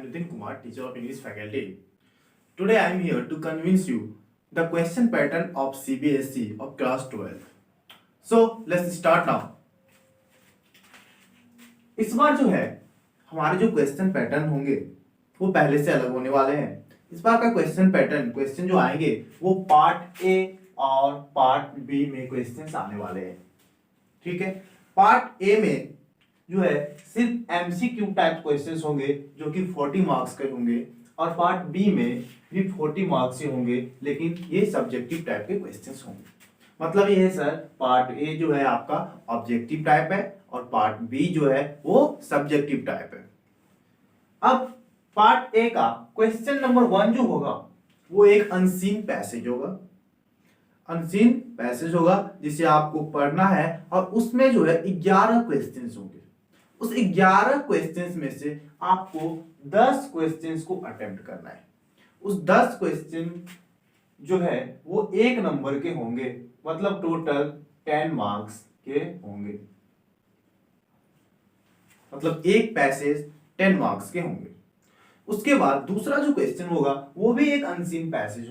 am Nitin Kumar, teacher of English faculty. Today I am here to convince you the question pattern of CBSE of class 12. So let's start now. इस बार जो है हमारे जो question pattern होंगे वो पहले से अलग होने वाले हैं। इस बार का क्वेश्चन जो आएंगे वो पार्ट ए और पार्ट बी में क्वेश्चंस आने वाले हैं। ठीक है, पार्ट ए में जो है सिर्फ एमसीक्यू टाइप क्वेश्चंस होंगे जो कि 40 मार्क्स के होंगे, और पार्ट बी में भी 40 मार्क्स के होंगे लेकिन ये सब्जेक्टिव टाइप के क्वेश्चंस होंगे। मतलब ये है सर, पार्ट ए जो है आपका ऑब्जेक्टिव टाइप है और पार्ट बी जो है वो सब्जेक्टिव टाइप है। अब पार्ट ए का क्वेश्चन नंबर 1 जो होगा वो एक अनसीन पैसेज होगा जिसे आपको पढ़ना है, और उसमें जो है 11 क्वेश्चंस होंगे। उस 11 क्वेश्चंस में से आपको 10 क्वेश्चंस को अटेम्प्ट करना है। उस 10 क्वेश्चन जो है वो 1 नंबर के होंगे, मतलब टोटल 10 मार्क्स के होंगे। मतलब एक पैसेज 10 मार्क्स के होंगे। उसके बाद दूसरा जो क्वेश्चन होगा वो भी एक अनसीन पैसेज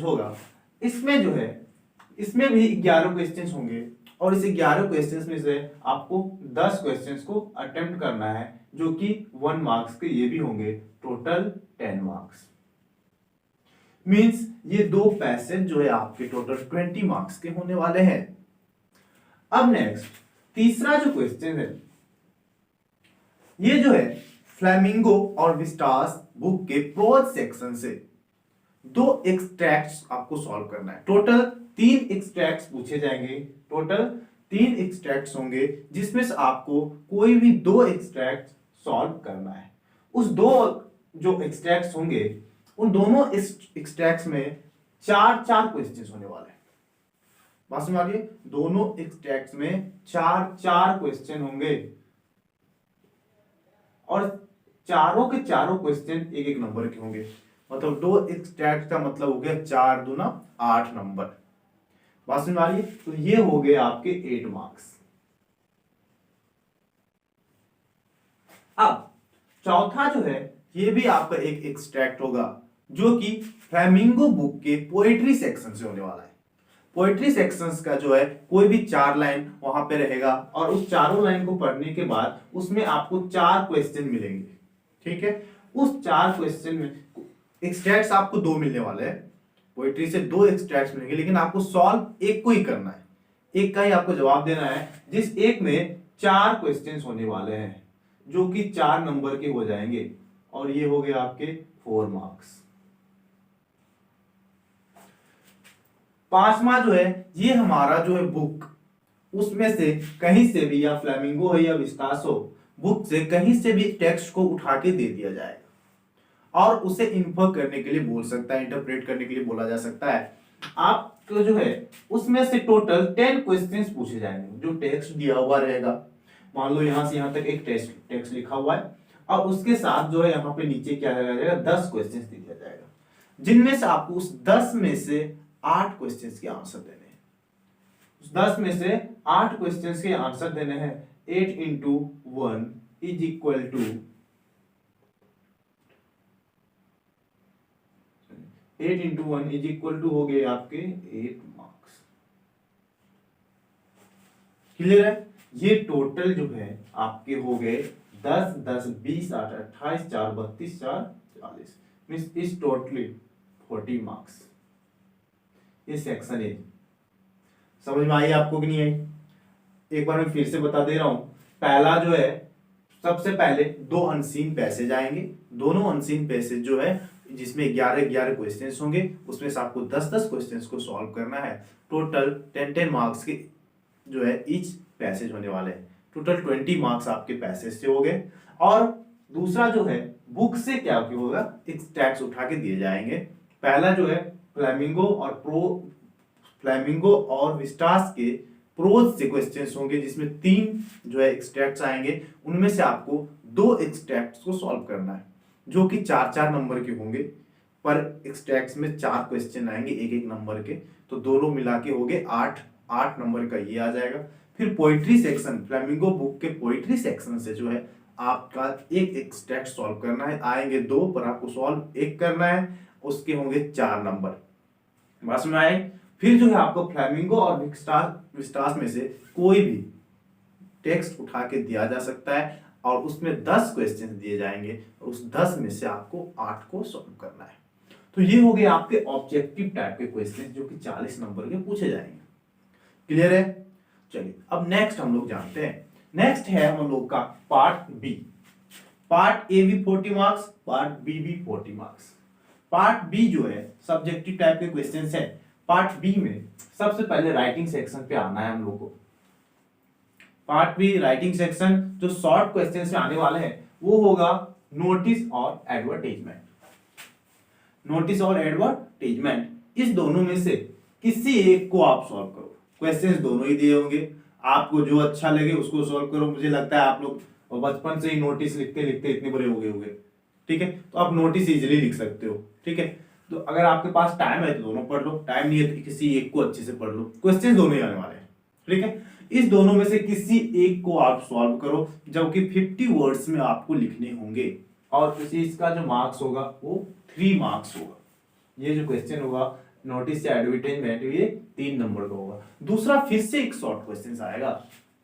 होगा। इसमें जो है इसमें भी 11 क्वेश्चंस होंगे, और इस 11 क्वेश्चंस में से आपको 10 क्वेश्चंस को अटेम्प्ट करना है जो कि 1 मार्क्स के ये भी होंगे, टोटल 10 मार्क्स। मींस ये 2 पैसेज जो है आपके टोटल 20 मार्क्स के होने वाले हैं। अब नेक्स्ट तीसरा जो क्वेश्चन है ये जो है फ्लेमिंगो और विस्टास बुक के प्रोज सेक्शन से 2 एक्सट्रैक्ट्स आपको सॉल्व करना है। टोटल 3 एक्सट्रैक्ट्स पूछे जाएंगे, टोटल 3 एक्सट्रैक्ट्स होंगे जिसमें से आपको कोई भी 2 एक्सट्रैक्ट सॉल्व करना है। उस 2 जो एक्सट्रैक्ट्स होंगे उन दोनों एक्सट्रैक्ट्स में 4 क्वेश्चंस होने वाले हैं। बात समझ आ रही है? दोनों एक्सट्रैक्ट्स में 4 क्वेश्चन होंगे, और चारों के चारों क्वेश्चन 1 नंबर के होंगे। मतलब 2 एक्सट्रैक्ट का मतलब हो गया 4 दूना 8 नंबर। बात समझ आ रही है? तो ये हो गए आपके 8 मार्क्स। अब चौथा जो है ये भी आपका एक एक्सट्रैक्ट होगा जो कि फ्लेमिंगो बुक के पोएट्री सेक्शन से होने वाला है। पोएट्री सेक्शंस का जो है कोई भी 4 लाइन वहां पे रहेगा, और उस चारों लाइन को पढ़ने के बाद उसमें आपको 4 क्वेश्चन मिलेंगे। ठीक है, उस 4 क्वेश्चन में एक्सट्रैक्ट्स आपको 2 मिलने वाले हैं। पोएट्री से 2 एक्सट्रैक्ट्स मिलेंगे, लेकिन आपको सॉल्व एक को ही करना है, एक का ही आपको जवाब देना है, जिस एक में 4 क्वेश्चंस होने वाले हैं जो कि 4 नंबर के हो जाएंगे, और ये हो गए आपके 4 मार्क्स। 5वां जो है ये हमारा जो है बुक, उसमें से कहीं से भी, या फ्लेमिंगो हो या विस्टास हो, बुक से कहीं से भी टेक्स्ट को उठा के दे दिया जाएगा और उसे इन्फर करने के लिए बोल सकता है, इंटरप्रेट करने के लिए बोला जा सकता है। आपको जो है उसमें से टोटल 10 क्वेश्चंस पूछे जाएंगे। जो टेक्स्ट दिया हुआ रहेगा, मान लो यहां से यहां तक एक टेक्स्ट लिखा हुआ है, और उसके साथ जो है यहाँ पे नीचे क्या लगाया जाएगा, 10 क्वेश्चंस दिया जाएगा, जिनमें से आपको उस 10 में से 8 क्वेश्चंस के आंसर देने हैं। उस 10 में से 8 क्वेश्चंस के आंसर देने हैं। 8 into 1 is equal to 8 into 1 is equal to हो गए आपके 8 मार्क्स। क्लियर है? ये टोटल जो है आपके हो गए 10 10 20 8 28 4 32 4 40, मींस इस टोटली 40 मार्क्स। ये सेक्शन ए समझ में आई आपको कि नहीं आई? एक बार मैं फिर से बता दे रहा हूं। पहला जो है, सबसे पहले 2 अनसीन पैसेज आएंगे। दोनों अनसीन पैसेज जो है जिसमें 11 क्वेश्चंस होंगे, उसमें से आपको 10 क्वेश्चंस को सॉल्व करना है। टोटल 10 मार्क्स के जो है ईच पैसेज होने वाले हैं। टोटल 20 मार्क्स आपके पैसेज से हो गए। और दूसरा जो है बुक से क्या होगा, एक्सट्रैक्ट्स उठा के दिए जाएंगे। पहला जो है फ्लेमिंगो और विस्टास के प्रोज से क्वेश्चंस होंगे, जिसमें 3 जो है एक्सट्रैक्ट्स आएंगे। उनमें से आपको 2 एक्सट्रैक्ट्स को सॉल्व करना है जो कि 4 नंबर के होंगे। पर एक्सट्रैक्ट्स में 4 क्वेश्चन आएंगे 1 नंबर के, तो दोनों मिला के हो गए 8 नंबर का ये आ जाएगा। फिर पोइट्री सेक्शन, फ्लेमिंगो बुक के पोइट्री सेक्शन से जो है आपका एक एक स्टेट सॉल्व करना है, आएंगे 2 पर आपको सॉल्व एक करना है, उसके होंगे 4 नंबर। बस में आए। फिर जो है आपको फ्लेमिंगो और विस्टास में से कोई भी टेक्स्ट उठा के दिया जा सकता है और उसमें 10 क्वेश्चन दिए जाएंगे और उस 10 में से आपको 8 को सॉल्व करना है। तो ये हो गए आपके ऑब्जेक्टिव टाइप के क्वेश्चन जो कि 40 नंबर के पूछे जाएंगे। क्लियर है? चलिए अब नेक्स्ट हम लोग जानते हैं। नेक्स्ट है हम लोग का पार्ट बी। पार्ट ए भी 40 मार्क्स, पार्ट बी भी 40 मार्क्स। पार्ट बी जो है सब्जेक्टिव टाइप के क्वेश्चंस है। पार्ट बी में सबसे पहले राइटिंग सेक्शन पे आना है हम लोग को। पार्ट बी राइटिंग सेक्शन जो शॉर्ट क्वेश्चंस में आने वाले हैं वो होगा नोटिस और एडवर्टाइजमेंट। नोटिस और एडवर्टाइजमेंट, इस दोनों में से किसी एक को आप सॉल्व करो। क्वेश्चंस दोनों ही दिए होंगे, आपको जो अच्छा लगे उसको सॉल्व करो। मुझे लगता है आप लोग बचपन से ही नोटिस लिखते लिखते इतने बड़े हो गए होंगे, ठीक है? तो आप नोटिस इजीली लिख सकते हो, ठीक है? तो अगर आपके पास टाइम है तो दोनों पढ़ लो, टाइम नहीं है तो किसी एक को अच्छे से पढ़ लो। क्वेश्चन दोनों ही आने वाले हैं, ठीक है? इस दोनों में से किसी एक को आप सॉल्व करो, जबकि 50 वर्ड्स में आपको लिखने होंगे और इसका जो मार्क्स होगा वो 3 मार्क्स होगा। ये जो क्वेश्चन होगा नोटिस या एडवर्टाइजमेंट, ये 3 नंबर का होगा। दूसरा फिर से एक शॉर्ट क्वेश्चन आएगा,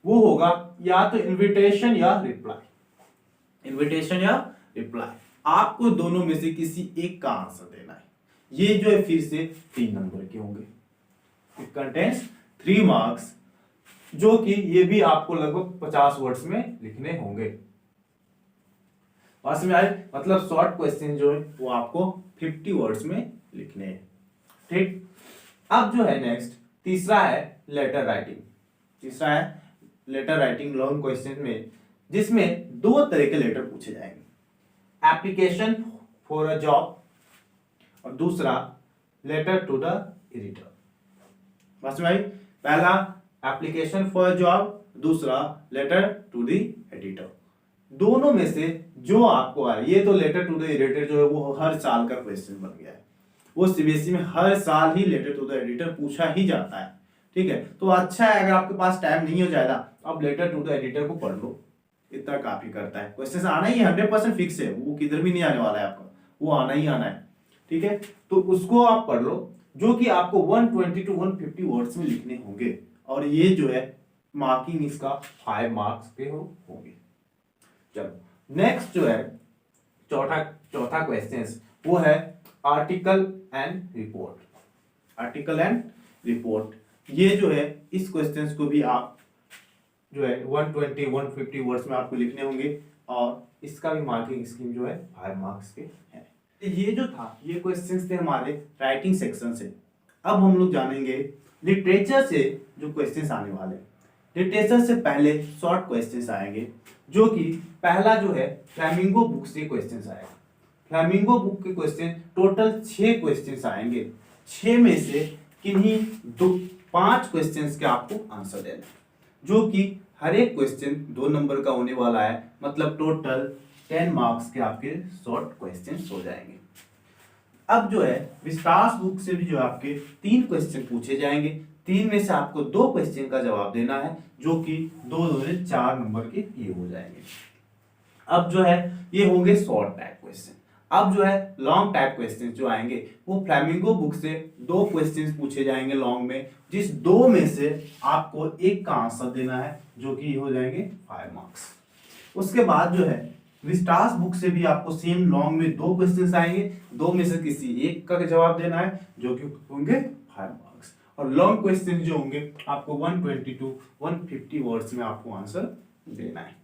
वो होगा या तो इन्विटेशन या रिप्लाई। इन्विटेशन या रिप्लाई, आपको दोनों में से किसी एक का आंसर देना है। ये जो है फिर से 3 नंबर के होंगे। इट कंटेन्स 3 मार्क्स, जो कि ये भी आपको लगभग 50 वर्ड्स में लिखने होंगे। समझ में आए? मतलब शॉर्ट क्वेश्चन जो है वो आपको 50 वर्ड्स में लिखने हैं, ठीक? अब जो है नेक्स्ट तीसरा है लेटर राइटिंग। तीसरा है लेटर राइटिंग लॉन्ग क्वेश्चन में, जिसमें 2 तरह के लेटर पूछे जाएंगे, एप्लीकेशन फॉर अ जॉब और दूसरा लेटर टू द एडिटर। समझ में आई? पहला एप्लीकेशन फॉर अ जॉब, दूसरा लेटर टू द एडिटर। दोनों में से जो आपको आए, ये तो लेटर टू द एडिटर जो है वो हर साल का क्वेश्चन बन गया है, वो सीबीएसई में हर साल ही लेटर टू द एडिटर पूछा ही जाता है, ठीक है? तो अच्छा है, अगर आपके पास टाइम नहीं हो जाएगा आप लेटर टू द एडिटर को पढ़ लो, इतना काफी करता है। क्वेश्चन आना ही 100% फिक्स है, वो किधर भी नहीं आने वाला है आपका, वो आना ही आना है, ठीक है? तो उसको आप पढ़ लो, जो कि आपको 120 to 150 वर्ड्स में लिखने होंगे और ये जो है मार्किंग इसका 5 मार्क्स के होंगे। चलो नेक्स्ट जो है चौथा क्वेश्चन वो है article and report. Article and report, ये जो है इस क्वेश्चंस को भी आप जो है 120-150 वर्ड्स में आपको लिखने होंगे और इसका भी मार्किंग स्कीम जो है 5 मार्क्स के है। ये जो था ये क्वेश्चंस थे हमारे राइटिंग सेक्शन से। अब हम लोग जानेंगे लिटरेचर से जो क्वेश्चंस आने वाले। लिटरेचर से पहले शॉर्ट क्वेश्चंस आएंगे, जो कि पहला जो है फ्लेमिंगो बुक से क्वेश्चंस आएगा। फ्लेमिंगो बुक के क्वेश्चन टोटल 6 क्वेश्चंस आएंगे। 6 में से किन्हीं 5 क्वेश्चंस के आपको आंसर देना है, जो कि हर एक क्वेश्चन 2 नंबर का होने वाला है। मतलब टोटल 10 मार्क्स के आपके शॉर्ट क्वेश्चंस हो जाएंगे। अब जो है विस्तास बुक से भी जो आपके 3 क्वेश्चन पूछे जाएंगे। 3 में से आपको 2 क्वेश्चन का जवाब देना है, जो कि 2 से 4 नंबर के ये हो जाएंगे। अब जो है ये होंगे शॉर्ट टाइप क्वेश्चन। अब जो है लॉन्ग टाइप क्वेश्चन जो आएंगे वो फ्लेमिंगो बुक से 2 क्वेश्चन पूछे जाएंगे लॉन्ग में, जिस 2 में से आपको एक का आंसर देना है, जो कि हो जाएंगे 5 मार्क्स। उसके बाद जो है विस्टास बुक से भी आपको सेम लॉन्ग में 2 क्वेश्चंस आएंगे, 2 में से किसी एक का जवाब देना है, जो कि होंगे 5 मार्क्स। और लॉन्ग क्वेश्चन जो होंगे आपको 120 to 150 वर्ड्स में आपको आंसर देना है।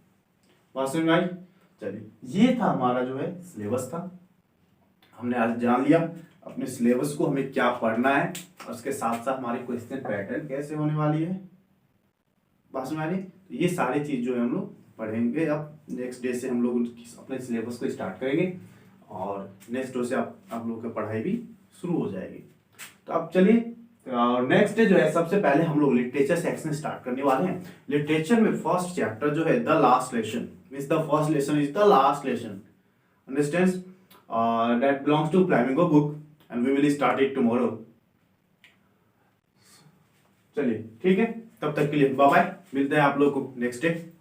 बात समझ में आई? चलिए, ये था हमारा जो है सिलेबस था। हमने आज जान लिया अपने सिलेबस को, हमें क्या पढ़ना है और उसके साथ साथ हमारी क्वेश्चन पैटर्न कैसे होने वाली है। बात समझ में आ रही? तो ये सारी चीज जो है हम लोग पढ़ेंगे। अब नेक्स्ट डे से हम लोग अपने सिलेबस को स्टार्ट करेंगे और नेक्स्ट डे से आप लोग की पढ़ाई भी शुरू हो जाएगी। तो अब चलिए नेक्स्ट डे जो है सबसे पहले हम लोग लिटरेचर सेक्शन स्टार्ट करने वाले हैं। लिटरेचर में फर्स्ट चैप्टर जो है the last lesson, means the first lesson is the last lesson, understands? That belongs to Flamingo book and we will start it tomorrow. चलिए ठीक है, तब तक के लिए बाय बाय, मिलते हैं आप लोग को नेक्स्ट डे।